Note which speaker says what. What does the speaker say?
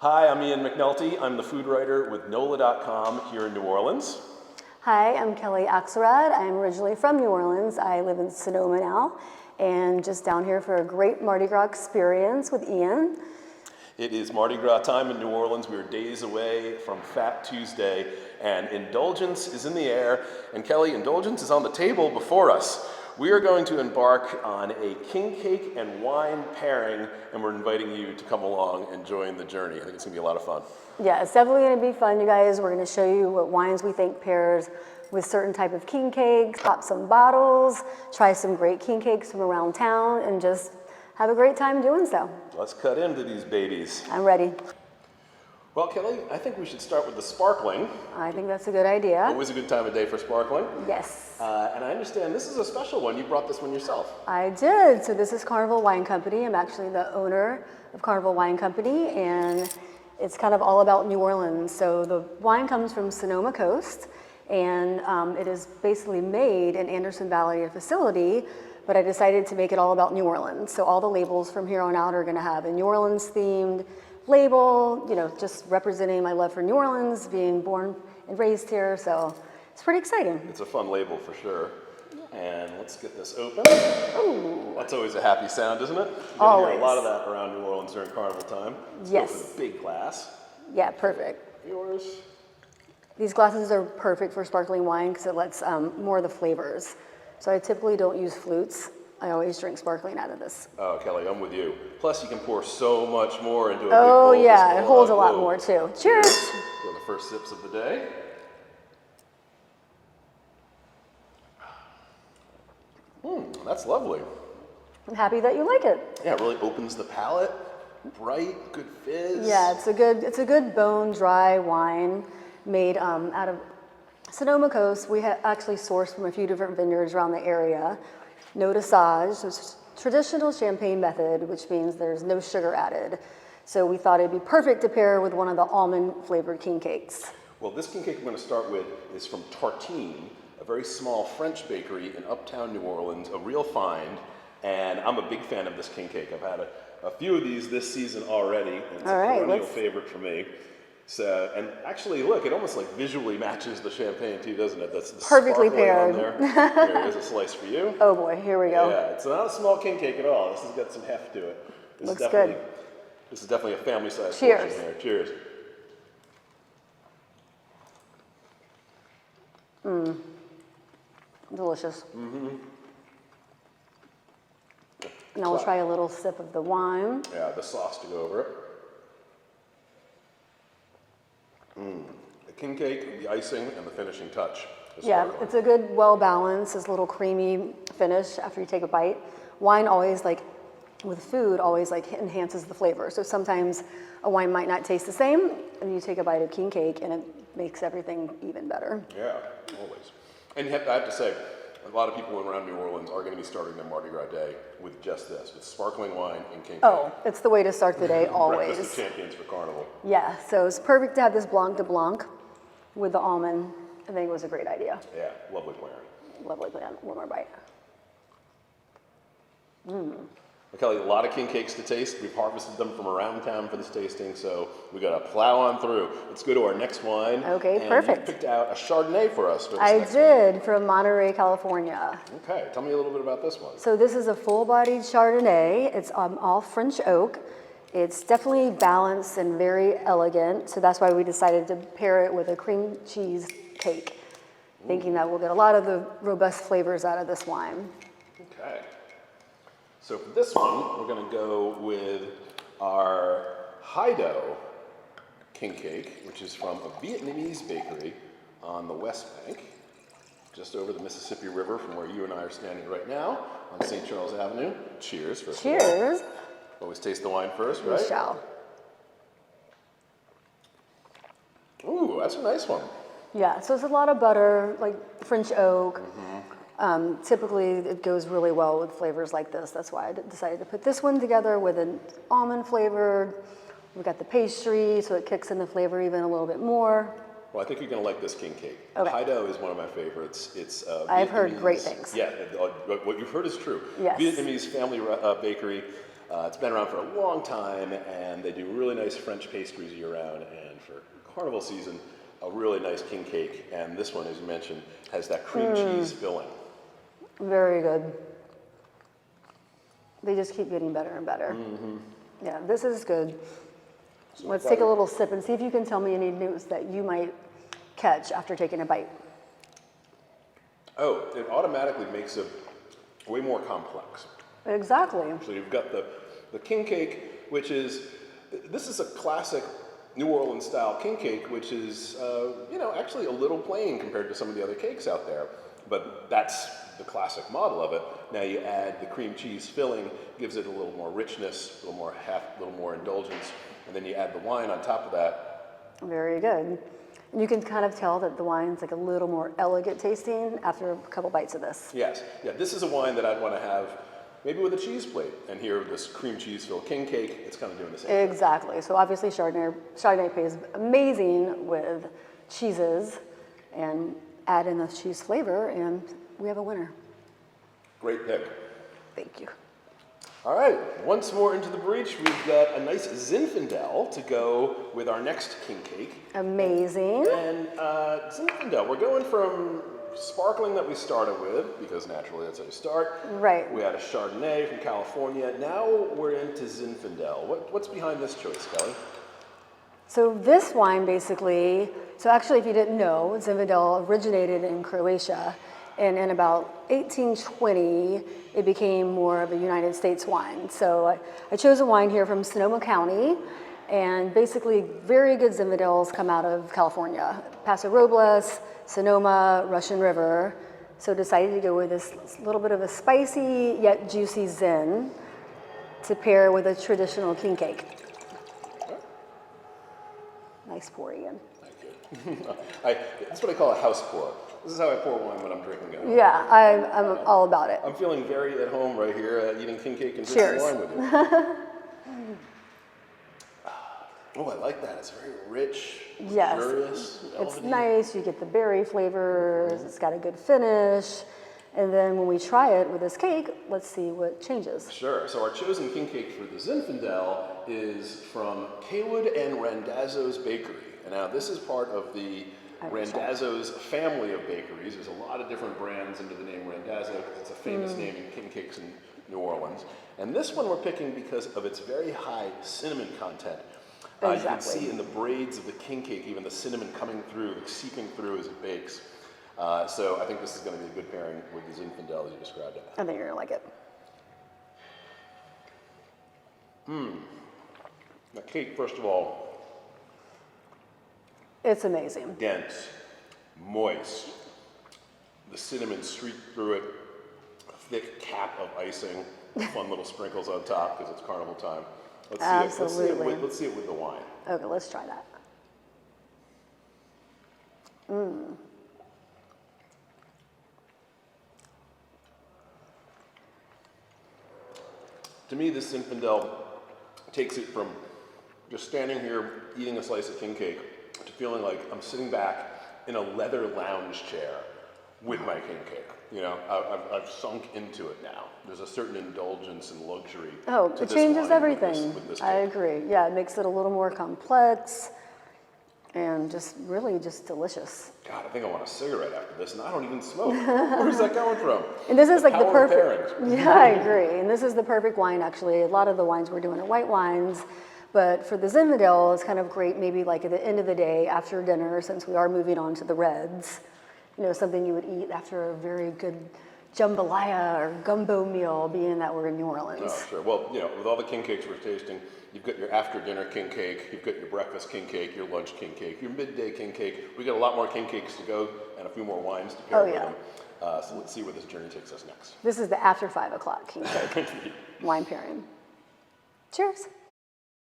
Speaker 1: Hi, I'm Ian McNulty. I'm the food writer with NOLA.com here in New Orleans.
Speaker 2: Hi, I'm Kelly Axelrad. I'm originally from New Orleans. I live in Sonoma now, and just down here for a great Mardi Gras experience with Ian.
Speaker 1: It is Mardi Gras time in New Orleans. We're days away from Fat Tuesday, and indulgence is in the air. And Kelly, indulgence is on the table before us. We are going to embark on a king cake and wine pairing, and we're inviting you to come along and join the journey. I think it's going to be a lot of fun.
Speaker 2: Yeah, it's definitely going to be fun, you guys. We're going to show you what wines we think pairs with certain type of king cakes, pop some bottles, try some great king cakes from around town, and just have a great time doing so.
Speaker 1: Let's cut into these babies.
Speaker 2: I'm ready.
Speaker 1: Well, Kelly, I think we should start with the sparkling.
Speaker 2: I think that's a good idea.
Speaker 1: Always a good time of day for sparkling.
Speaker 2: Yes.
Speaker 1: And I understand this is a special one. You brought this one yourself.
Speaker 2: I did. So this is Carnival Wine Company. I'm actually the owner of Carnival Wine Company, and it's kind of all about New Orleans. So the wine comes from Sonoma Coast, and it is basically made in Anderson Valley, a facility, but I decided to make it all about New Orleans. So all the labels from here on out are going to have a New Orleans themed label, you know, just representing my love for New Orleans, being born and raised here. So it's pretty exciting.
Speaker 1: It's a fun label for sure. And let's get this open.
Speaker 2: Ooh.
Speaker 1: That's always a happy sound, isn't it? You're
Speaker 2: Always.
Speaker 1: gonna hear a lot of that around New Orleans during carnival time. Let's
Speaker 2: Yes.
Speaker 1: go for the big glass.
Speaker 2: Yeah, perfect.
Speaker 1: Yours.
Speaker 2: These glasses are perfect for sparkling wine because it lets more of the flavors. So I typically don't use flutes. I always drink sparkling out of this.
Speaker 1: Oh, Kelly, I'm with you. Plus, you can pour so much more into a big
Speaker 2: Oh
Speaker 1: bowl.
Speaker 2: yeah, it holds a lot more too. Cheers.
Speaker 1: For the first sips of the day. That's lovely.
Speaker 2: I'm happy that you like it.
Speaker 1: Yeah, it really opens the palate. Bright, good fizz.
Speaker 2: Yeah, it's a good bone dry wine made out of Sonoma Coast. We actually sourced from a few different vineyards around the area. No dosage, so it's traditional champagne method, which means there's no sugar added. So we thought it'd be perfect to pair with one of the almond flavored king cakes.
Speaker 1: Well, this king cake we're going to start with is from Tartine, a very small French bakery in uptown New Orleans, a real find. And I'm a big fan of this king cake. I've had a few of these this season already. And it's a perennial favorite for me. So, and actually, look, it almost like visually matches the champagne too, doesn't it? That's the
Speaker 2: perfectly paired.
Speaker 1: On there. Here's a slice for you.
Speaker 2: Oh boy, here we go.
Speaker 1: Yeah, it's not a small king cake at all. This has got some heft to it.
Speaker 2: Looks good.
Speaker 1: This is definitely a family-sized
Speaker 2: Cheers.
Speaker 1: portion here. Cheers.
Speaker 2: Delicious. Now we'll try a little sip of the wine.
Speaker 1: Yeah, the sauce to go over it. The king cake, the icing, and the finishing touch.
Speaker 2: Yeah, it's a good, well-balanced, this little creamy finish after you take a bite. Wine always, like, with food, always, like, enhances the flavor. So sometimes a wine might not taste the same, and you take a bite of king cake, and it makes everything even better.
Speaker 1: Yeah, always. And I have to say, a lot of people around New Orleans are going to be starting their Mardi Gras day with just this, with sparkling wine and king cake.
Speaker 2: Oh, it's the way to start the day, always.
Speaker 1: Breakfast of champions for carnival.
Speaker 2: Yeah, so it's perfect to have this Blanc de Blanc with the almond. I think it was a great idea.
Speaker 1: Yeah, lovely plan.
Speaker 2: Lovely plan. One more bite.
Speaker 1: Kelly, a lot of king cakes to taste. We've harvested them from around town for this tasting, so we got to plow on through. Let's go to our next wine.
Speaker 2: Okay,
Speaker 1: and
Speaker 2: perfect.
Speaker 1: You picked out a Chardonnay for us. For this
Speaker 2: I
Speaker 1: next
Speaker 2: did, from Monterey, California.
Speaker 1: one. Okay, tell me a little bit about this one.
Speaker 2: So this is a full-bodied Chardonnay. It's all French oak. It's definitely balanced and very elegant, so that's why we decided to pair it with a cream cheese cake, thinking that we'll get a lot of the robust flavors out of this wine.
Speaker 1: Okay. So for this one, we're going to go with our Hido king cake, which is from a Vietnamese bakery on the West Bank, just over the Mississippi River from where you and I are standing right now on St. Charles Avenue. Cheers. First of all.
Speaker 2: Cheers.
Speaker 1: Always taste the wine first, right?
Speaker 2: We shall.
Speaker 1: Ooh, that's a nice one.
Speaker 2: Yeah, so it's a lot of butter, like French oak. Typically, it goes really well with flavors like this. That's why I decided to put this one together with an almond flavor. We've got the pastry, so it kicks in the flavor even a little bit more.
Speaker 1: Well, I think you're going to like this king cake.
Speaker 2: Okay.
Speaker 1: Hido is one of my favorites. It's
Speaker 2: I've heard great things.
Speaker 1: Yeah, what you've heard is true.
Speaker 2: Yes.
Speaker 1: Vietnamese family bakery. It's been around for a long time, and they do really nice French pastries year-round, and for carnival season, a really nice king cake. And this one, as you mentioned, has that cream cheese filling.
Speaker 2: Very good. They just keep getting better and better. Yeah, this is good.
Speaker 1: So
Speaker 2: Let's take a little sip and see if you can tell me any notes that you might catch after taking a bite.
Speaker 1: Oh, it automatically makes it way more complex.
Speaker 2: Exactly.
Speaker 1: So you've got the king cake, which is, this is a classic New Orleans style king cake, which is, actually a little plain compared to some of the other cakes out there. But that's the classic model of it. Now you add the cream cheese filling, gives it a little more richness, a little more indulgence, and then you add the wine on top of that.
Speaker 2: Very good. And you can kind of tell that the wine's like a little more elegant tasting after a couple bites of this.
Speaker 1: Yes, yeah, this is a wine that I'd want to have maybe with a cheese plate. And here, this cream cheese filled king cake, it's kind of doing the same thing.
Speaker 2: Exactly. So obviously Chardonnay plays amazing with cheeses, and add in the cheese flavor, and we have a winner.
Speaker 1: Great pick.
Speaker 2: Thank you.
Speaker 1: All right, once more into the breach, we've got a nice Zinfandel to go with our next king cake.
Speaker 2: Amazing.
Speaker 1: And Zinfandel, we're going from sparkling that we started with, because naturally that's how you start.
Speaker 2: Right.
Speaker 1: We had a Chardonnay from California. Now we're into Zinfandel. What's behind this choice, Kelly?
Speaker 2: So this wine basically, so actually if you didn't know, Zinfandel originated in Croatia, and in about 1820, it became more of a United States wine. So I chose a wine here from Sonoma County, and basically very good Zinfandels come out of California. Paso Robles, Sonoma, Russian River. So decided to go with this little bit of a spicy yet juicy Zin to pair with a traditional king cake. Nice pour, Ian.
Speaker 1: Thank you. That's what I call a house pour. This is how I pour wine when I'm drinking it.
Speaker 2: Yeah, I'm all about it.
Speaker 1: I'm feeling very at home right here, eating king cake and drinking
Speaker 2: Cheers.
Speaker 1: wine with you. Oh, I like that. It's very rich,
Speaker 2: Yes.
Speaker 1: luxurious,
Speaker 2: It's
Speaker 1: velvety.
Speaker 2: nice, you get the berry flavors, it's got a good finish. And then when we try it with this cake, let's see what changes.
Speaker 1: Sure. So our chosen king cake for the Zinfandel is from Kaywood and Randazzo's Bakery. And now this is part of the Randazzo's family of bakeries. There's a lot of different brands under the name Randazzo because it's a famous name in king cakes in New Orleans. And this one we're picking because of its very high cinnamon content. You can see in the braids of the king cake, even the cinnamon coming through, like seeping through as it bakes. So I think this is going to be a good pairing with the Zinfandel as you described it.
Speaker 2: I think you're gonna like it.
Speaker 1: The cake, first of all,
Speaker 2: It's amazing.
Speaker 1: dense, moist. The cinnamon streaked through it, a thick cap of icing, fun little sprinkles on top because it's carnival time. Let's
Speaker 2: Absolutely.
Speaker 1: see it with the wine.
Speaker 2: Okay, let's try that.
Speaker 1: To me, this Zinfandel takes it from just standing here eating a slice of king cake to feeling like I'm sitting back in a leather lounge chair with my king cake. You know, I've sunk into it now. There's a certain indulgence and luxury.
Speaker 2: Oh,
Speaker 1: to
Speaker 2: it
Speaker 1: this
Speaker 2: changes
Speaker 1: wine
Speaker 2: everything.
Speaker 1: with this
Speaker 2: I
Speaker 1: cake.
Speaker 2: agree. Yeah, it makes it a little more complex and just really just delicious.
Speaker 1: God, I think I want a cigarette after this, and I don't even smoke. Where's that coming from?
Speaker 2: And this is like the
Speaker 1: power of
Speaker 2: perfect.
Speaker 1: pairings.
Speaker 2: Yeah, I agree. And this is the perfect wine actually. A lot of the wines we're doing are white wines, but for the Zinfandel, it's kind of great maybe like at the end of the day after dinner, since we are moving on to the reds. You know, something you would eat after a very good jambalaya or gumbo meal, being that we're in New Orleans.
Speaker 1: Oh, sure. Well, you know, with all the king cakes we're tasting, you've got your after dinner king cake, you've got your breakfast king cake, your lunch king cake, your midday king cake. We got a lot more king cakes to go and a few more wines to pair with them. So let's see where this journey takes us next.
Speaker 2: This is the after 5 o'clock king cake wine pairing. Cheers.